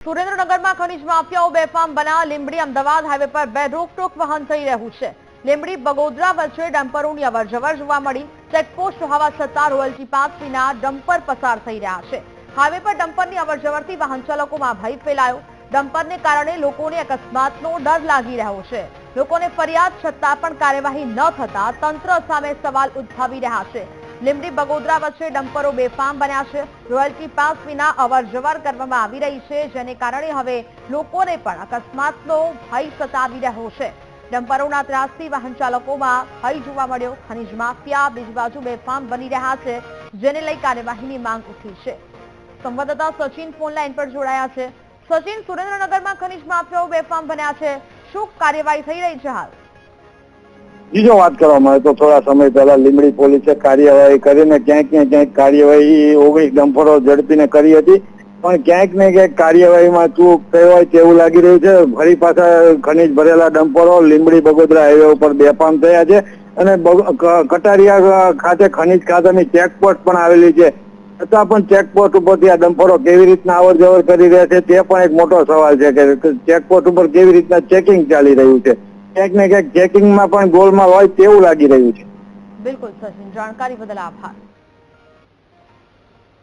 સુરેન્દ્રનગરમાં ખનીજ માફિયાઓ બેફામ બન્યા। લીંબડી અમદાવાદ હાઈવે પર બે રોકટોક વાહન થઈ રહ્યું છે। લીંબડી બગોદરા વચ્ચે ડમ્પરોની અવરજવર જોવા મળી। ચેકપોસ્ટ હોવા છતાં રોયલ્ટી પાસ વિના ડમ્પર પસાર થઈ રહ્યા છે। હાઈવે પર ડમ્પરની અવરજવરથી વાહન ચાલકોમાં ભય ફેલાયો। ડમ્પરને કારણે લોકોને અકસ્માતનો ડર લાગી રહ્યો છે। લોકોને ફરિયાદ છતાં પણ કાર્યવાહી ન થતા તંત્ર સામે સવાલ ઉદ્ભવી રહ્યા છે। લીંબડી બગોદરા વચ્ચે ડમ્પરો બેફામ બન્યા છે। રોયલ્ટી પાસ વિના અવરજવર કરવામાં આવી રહી છે, જેને કારણે હવે લોકોને પણ અકસ્માતનો ભય સતાવી રહ્યો છે। ડમ્પરોના ત્રાસથી વાહન ચાલકોમાં ભય જોવા મળ્યો। ખનીજ માફિયા બીજી બાજુ બેફામ બની રહ્યા છે, જેને લઈ કાર્યવાહીની માંગ ઉઠી છે। સંવાદદાતા સચિન ફોન લાઈન પર જોડાયા છે। સચિન, સુરેન્દ્રનગરમાં ખનીજ માફિયાઓ બેફામ બન્યા છે, શું કાર્યવાહી થઈ રહી છે હાલ? બીજો વાત કરવામાં આવે તો થોડા સમય પહેલા લીંબડી પોલીસે કાર્યવાહી કરીને ક્યાંક ને ક્યાંક કાર્યવાહી 19 ડમ્પરો ઝડપીને કરી હતી, પણ ક્યાંક ને ક્યાંક કાર્યવાહીમાં ચૂક થઈ હોય તેવું લાગી રહ્યું છે। ફરી પાછા ખનીજ ભરેલા ડમ્પરો લીંબડી બગોદરા હાઈવે ઉપર બેફામ થયા છે અને કટારિયા ખાતે ખનીજ ખાતાની ચેકપોસ્ટ પણ આવેલી છે, છતાં પણ ચેકપોસ્ટ ઉપરથી આ ડમ્પરો કેવી રીતના અવર જવર કરી રહ્યા છે તે પણ એક મોટો સવાલ છે કે ચેકપોસ્ટ ઉપર કેવી રીતના ચેકિંગ ચાલી રહ્યું છે। ક્યાંક ને ક્યાંક ચેકિંગમાં પણ ગોલમાલ હોય તેવું લાગી રહ્યું છે। બિલકુલ સચિન, જાણકારી બદલ આભાર।